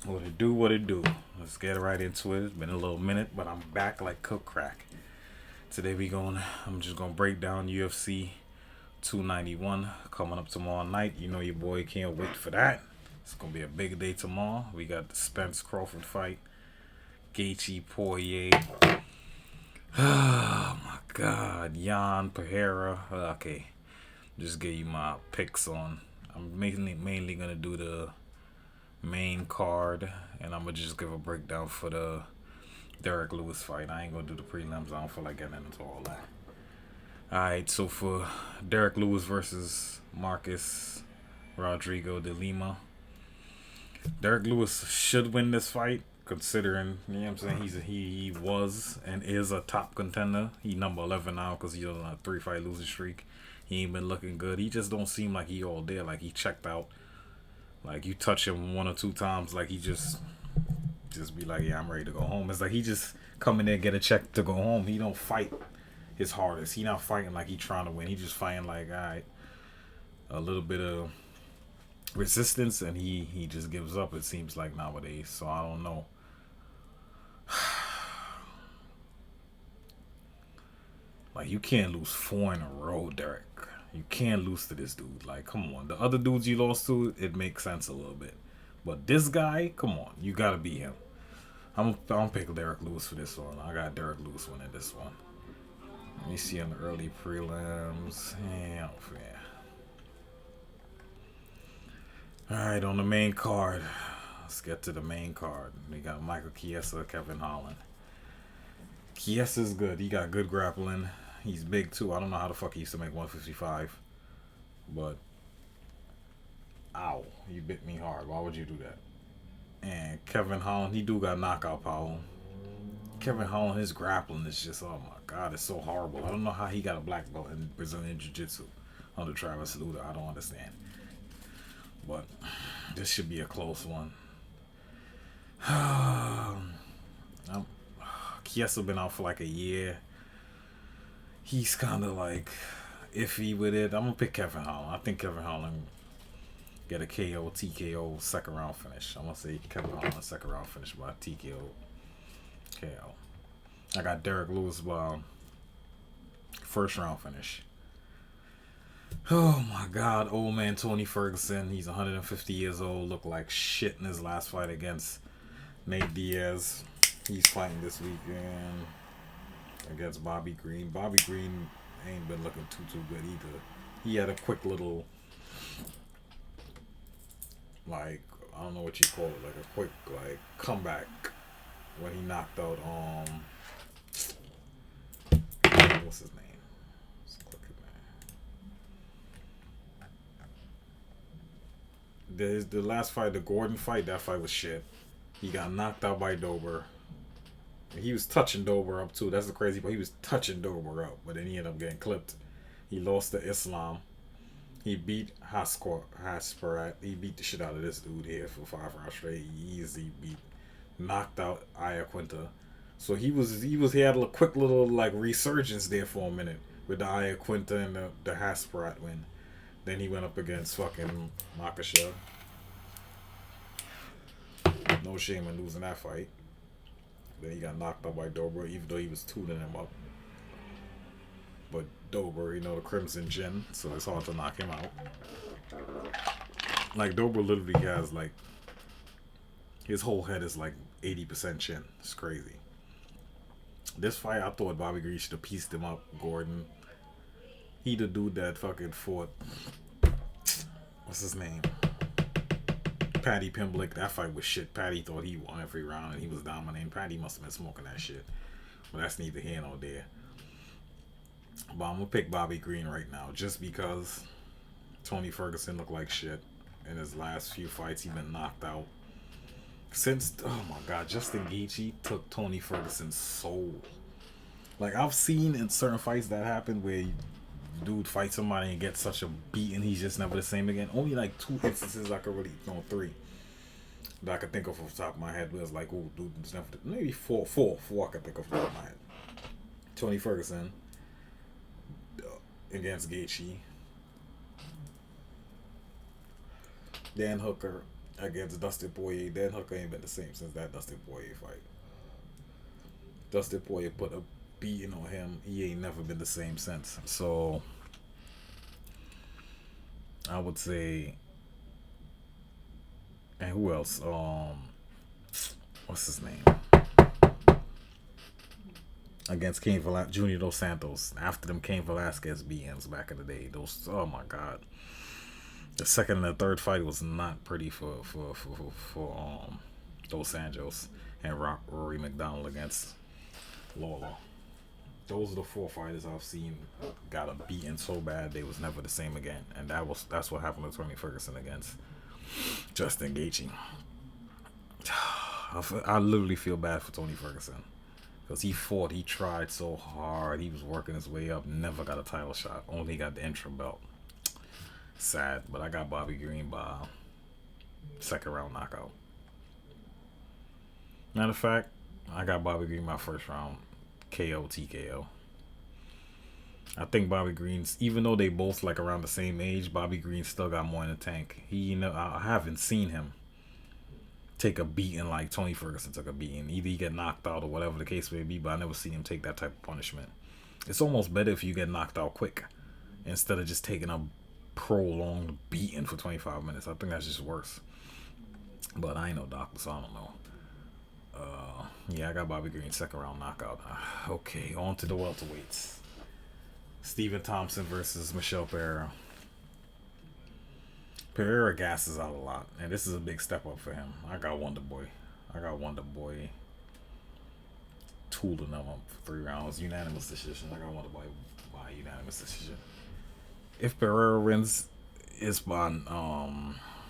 What it do, what it do. Let's get right into it. It's been a little minute, but I'm back like cook crack. I'm just gonna break down UFC 291 coming up tomorrow night. You know your boy can't wait for that. It's gonna be a big day tomorrow. We got the Spence Crawford fight, Gaethje Poirier. Oh my God, Jan Pereira. Okay, just give you my picks on. I'm mainly gonna do the main card, and I'm gonna just give a breakdown for the Derek Lewis fight. I ain't gonna do the prelims. I don't feel like getting into all that. Alright, so for Derek Lewis versus Marcus Rodrigo de Lima, Derek Lewis should win this fight, considering, you know what I'm saying, he was and is a top contender. He number 11 now because he's on a 3-fight losing streak. He ain't been looking good. He just don't seem like he all there. Like he checked out. Like you touch him one or two times, like he just be like, yeah, I'm ready to go home. It's like he just come in there, get a check to go home. He don't fight his hardest. He not fighting like he trying to win. He just fighting like, all right, a little bit of resistance, and he just gives up. It seems like nowadays. So I don't know. Like you can't lose 4 in a row, Derek. You can't lose to this dude. Like, come on. The other dudes you lost to, it makes sense a little bit. But this guy, come on, you gotta beat him. I'm pick Derek Lewis for this one. I got Derek Lewis winning this one. Let me see in the early prelims. Yeah, yeah. All right, on the main card. Let's get to the main card. We got Michael Chiesa, Kevin Holland. Chiesa's good. He got good grappling. He's big too. I don't know how the fuck he used to make 155, but ow, you bit me hard. Why would you do that? And Kevin Holland, he do got knockout power. Kevin Holland, his grappling is just, oh my God, it's so horrible. I don't know how he got a black belt in Brazilian Jiu Jitsu under Travis Luda. I don't understand. But this should be a close one. Chiesa been out for like a year. He's kind of like iffy with it. I'm gonna pick Kevin Holland. I think Kevin Holland get a KO, TKO, second round finish. I'm gonna say Kevin Holland second round finish by TKO, KO. I got Derek Lewis by first round finish. Oh my God, old man Tony Ferguson. He's 150 years old. Looked like shit in his last fight against Nate Diaz. He's fighting this weekend against Bobby Green. Bobby Green ain't been looking too good either. He had a quick little, like, I don't know what you call it, like a quick like comeback when he knocked out what's his name? The last fight, the Gordon fight, that fight was shit. He got knocked out by Dober. He was touching Dober up too. That's the crazy part. He was touching Dober up, but then he ended up getting clipped. He lost to Islam. He beat Hasparat. He beat the shit out of this dude here for 5 rounds straight. He easily beat, knocked out Iaquinta. So he had a quick little like resurgence there for a minute with the Iaquinta and the Hasparat win. Then he went up against fucking Makasha. No shame in losing that fight. Then he got knocked out by Dober, even though he was tuning him up. But Dober, the Crimson Gin, so it's hard to knock him out. Like Dober literally has like his whole head is like 80% chin. It's crazy. This fight, I thought Bobby Green should have pieced him up. Gordon, he the dude that fucking fought. What's his name? Paddy Pimblick. That fight was shit. Paddy thought he won every round and he was dominating. Paddy must have been smoking that shit. But that's neither here nor there. But I'm gonna pick Bobby Green right now just because Tony Ferguson looked like shit in his last few fights. He been knocked out. Since, oh my God, Justin Gaethje took Tony Ferguson's soul. Like I've seen in certain fights that happen where dude fights somebody and gets such a beating he's just never the same again. Only like 2 instances I could really, no 3 that I could think of off the top of my head was like, oh dude, it's never, maybe four I could think of off the top of my head. Tony Ferguson against Gaethje, Dan Hooker against Dustin Poirier. Dan Hooker ain't been the same since that Dustin Poirier fight. Dustin Poirier put a beating on him. He ain't never been the same since. So I would say, and who else? What's his name? Against Junior Dos Santos. After them Cain Velasquez beatings back in the day. Those, oh my God. The second and the third fight was not pretty for Dos Anjos and Rory McDonald against Lawler. Those are the four fighters I've seen got a beating so bad they was never the same again, and that's what happened to Tony Ferguson against Justin Gaethje. I literally feel bad for Tony Ferguson because he tried so hard, he was working his way up, never got a title shot, only got the interim belt. Sad, but I got Bobby Green by second round knockout. Matter of fact, I got Bobby Green by first round KO TKO. I think Bobby Green's, even though they both like around the same age, Bobby Green still got more in the tank. I haven't seen him take a beating like Tony Ferguson took a beating. Either he get knocked out or whatever the case may be, but I never seen him take that type of punishment. It's almost better if you get knocked out quick instead of just taking a prolonged beating for 25 minutes. I think that's just worse. But I ain't no doctor, so I don't know. Yeah, I got Bobby Green second round knockout. Okay, on to the welterweights. Stephen Thompson versus Michel Pereira. Pereira gasses out a lot, and this is a big step up for him. I got Wonder Boy tooling them up for 3 rounds, unanimous decision. I got Wonder Boy by unanimous decision. If Pereira wins, it's by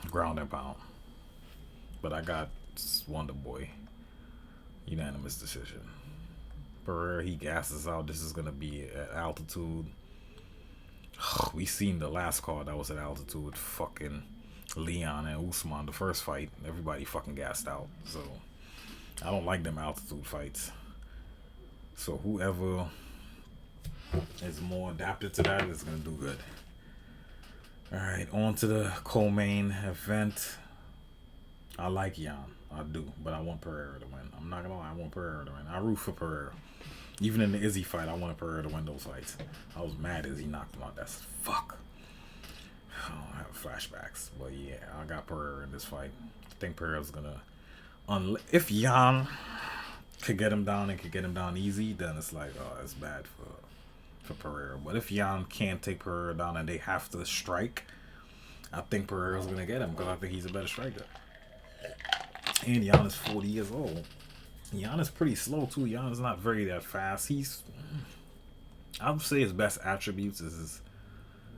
ground and pound. But I got Wonder Boy unanimous decision. Pereira, he gasses out. This is gonna be at altitude. We seen the last card that was at altitude. Fucking Leon and Usman, the first fight. Everybody fucking gassed out. So I don't like them altitude fights. So whoever is more adapted to that is gonna do good. Alright, on to the co-main event. I like Jan. I do, but I want Pereira to win. I'm not gonna lie, I want Pereira to win. I root for Pereira. Even in the Izzy fight, I wanted Pereira to win those fights. I was mad Izzy knocked him out. That's fuck. I don't have flashbacks, but yeah, I got Pereira in this fight. I think Pereira's gonna, if Jan could get him down and could get him down easy, then it's like, oh, it's bad for Pereira. But if Jan can't take Pereira down and they have to strike, I think Pereira's gonna get him because I think he's a better striker. And Jan is 40 years old. Jan is pretty slow too. Jan is not very that fast. I would say his best attributes is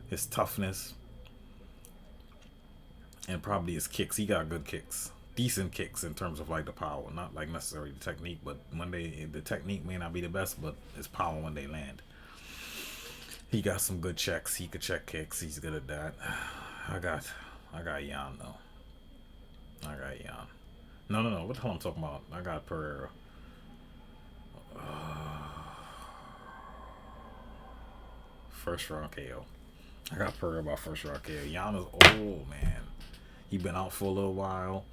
his toughness and probably his kicks. He got good kicks, decent kicks in terms of like the power, not like necessarily the technique. But the technique may not be the best, but it's power when they land. He got some good checks. He could check kicks. He's good at that. I got Jan though. I got Jan. No. What the hell I'm talking about? I got Pereira. First round KO. I got Pereira by first round KO. Jan is old, man. He been out for a little while.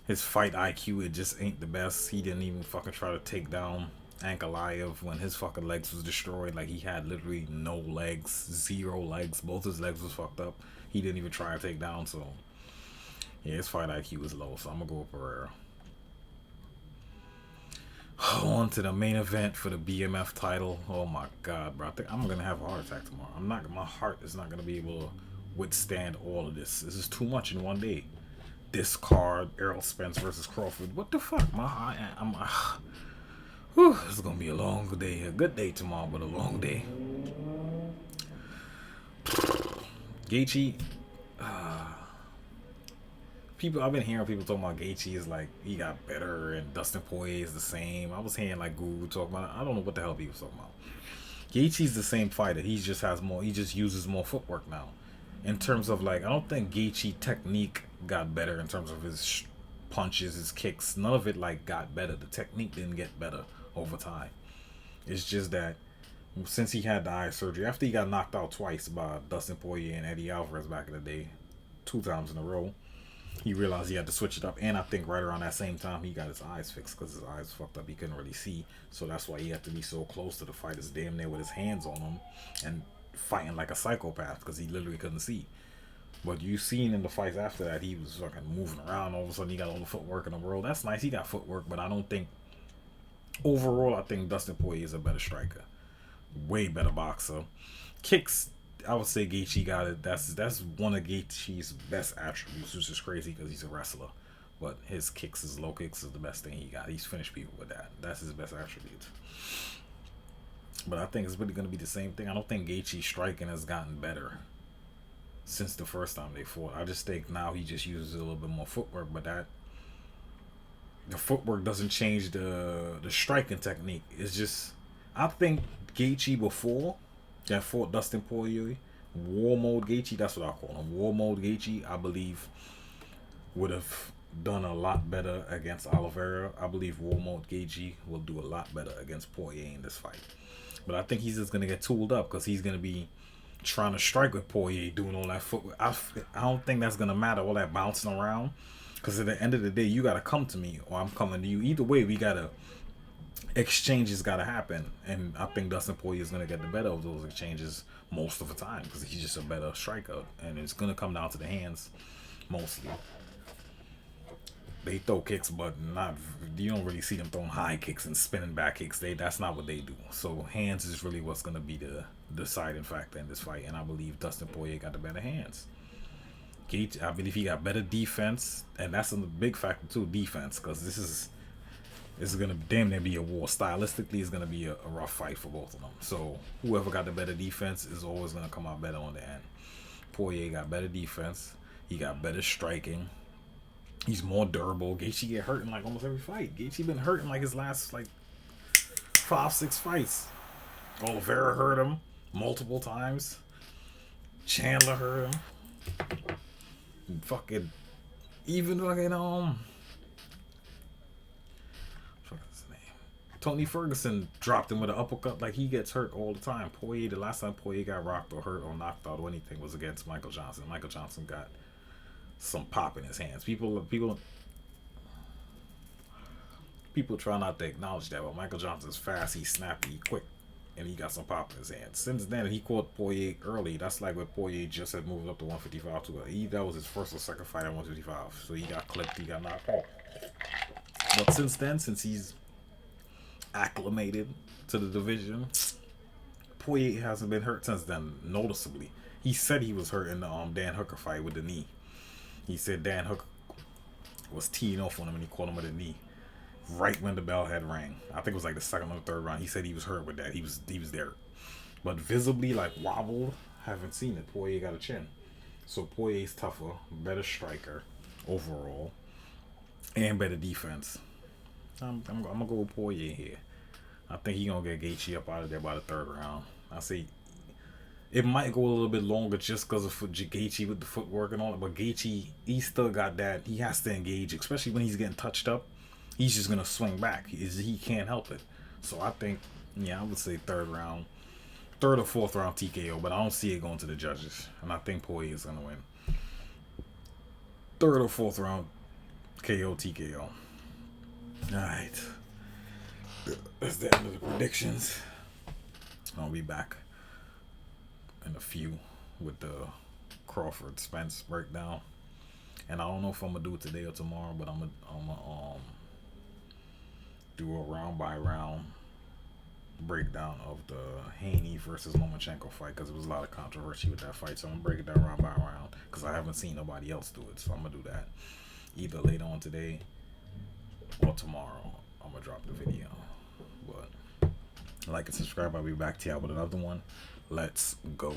His fight IQ, it just ain't the best. He didn't even fucking try to take down Ankalaev when his fucking legs was destroyed. Like, he had literally no legs, 0 legs. Both his legs was fucked up. He didn't even try to take down, so yeah, his fight IQ is low, so I'm gonna go with Pereira. On to the main event for the BMF title. Oh my god, bro. I think I'm gonna have a heart attack tomorrow. My heart is not gonna be able to withstand all of this. This is too much in one day. This card, Errol Spence versus Crawford. What the fuck? This is gonna be a long day. A good day tomorrow, but a long day. Gaethje. I've been hearing people talking about Gaethje is like he got better and Dustin Poirier is the same. I was hearing like Guru talking about it. I don't know what the hell people talking about. Gaethje's the same fighter. He just has more. He just uses more footwork now. In terms of like, I don't think Gaethje technique got better in terms of his punches, his kicks. None of it like got better. The technique didn't get better over time. It's just that since he had the eye surgery, after he got knocked out twice by Dustin Poirier and Eddie Alvarez back in the day, 2 times in a row. he realized he had to switch it up. And I think right around that same time, he got his eyes fixed because his eyes fucked up. He couldn't really see. So that's why he had to be so close to the fighters, damn near with his hands on them and fighting like a psychopath because he literally couldn't see. But you seen in the fights after that, he was fucking moving around. All of a sudden, he got all the footwork in the world. That's nice. He got footwork, but I don't think overall. I think Dustin Poirier is a better striker, way better boxer. Kicks, I would say Gaethje got it. That's one of Gaethje's best attributes, which is crazy because he's a wrestler. But his kicks, his low kicks, is the best thing he got. He's finished people with that. That's his best attribute. But I think it's really going to be the same thing. I don't think Gaethje's striking has gotten better since the first time they fought. I just think now he just uses a little bit more footwork, but that the footwork doesn't change the striking technique. It's just, I think Gaethje before that fought Dustin Poirier, War Mode Gaethje, that's what I call him. War Mode Gaethje, I believe, would have done a lot better against Oliveira. I believe War Mode Gaethje will do a lot better against Poirier in this fight. But I think he's just going to get tooled up because he's going to be trying to strike with Poirier, doing all that footwork. I don't think that's going to matter, all that bouncing around. Because at the end of the day, you got to come to me or I'm coming to you. Either way, we got to, exchanges got to happen. And I think Dustin Poirier is going to get the better of those exchanges most of the time because he's just a better striker. And it's going to come down to the hands mostly. They throw kicks, but not. You don't really see them throwing high kicks and spinning back kicks. That's not what they do. So hands is really what's going to be the deciding factor in this fight. And I believe Dustin Poirier got the better hands. Gaethje, I believe he got better defense, and that's a big factor too. Defense, because this is going to damn near be a war. Stylistically, it's going to be a rough fight for both of them. So whoever got the better defense is always going to come out better on the end. Poirier got better defense. He got better striking. He's more durable. Gaethje get hurt in like almost every fight. Gaethje been hurt in like his last like 5-6 fights. Oliveira hurt him multiple times. Chandler hurt him. Fucking even fucking what's his name? Tony Ferguson dropped him with an uppercut. Like, he gets hurt all the time. Poirier, the last time Poirier got rocked or hurt or knocked out or anything was against Michael Johnson. Michael Johnson got some pop in his hands. People try not to acknowledge that, but Michael Johnson's fast, he's snappy, he quick, and he got some pop in his hands. Since then, he caught Poirier early. That's like when Poirier just had moved up to 155. That was his first or second fight at 155. So he got clipped, he got knocked out. But since then, since he's acclimated to the division, Poirier hasn't been hurt since then, noticeably. He said he was hurt in the Dan Hooker fight with the knee. He said Dan Hooker was teeing off on him and he caught him with a knee right when the bell had rang. I think it was like the second or third round. He said he was hurt with that. He was there. But visibly, like, wobbled, haven't seen it. Poirier got a chin. So Poirier's tougher, better striker overall, and better defense. I'm going to go with Poirier here. I think he's going to get Gaethje up out of there by the third round. I say it might go a little bit longer just because of Gaethje with the footwork and all that. But Gaethje, he still got that. He has to engage, especially when he's getting touched up. He's just going to swing back. He can't help it. So I think, I would say third or fourth round TKO. But I don't see it going to the judges. And I think Poirier is going to win. Third or fourth round KO TKO. Alright. That's the end of the predictions. I'll be back in a few with the Crawford Spence breakdown. And I don't know if I'm gonna do it today or tomorrow, but I'm gonna do a round by round breakdown of the Haney versus Lomachenko fight because there was a lot of controversy with that fight. So I'm gonna break it down round by round because I haven't seen nobody else do it. So I'm gonna do that either later on today or tomorrow. I'm gonna drop the video. But like and subscribe. I'll be back to y'all with another one. Let's go.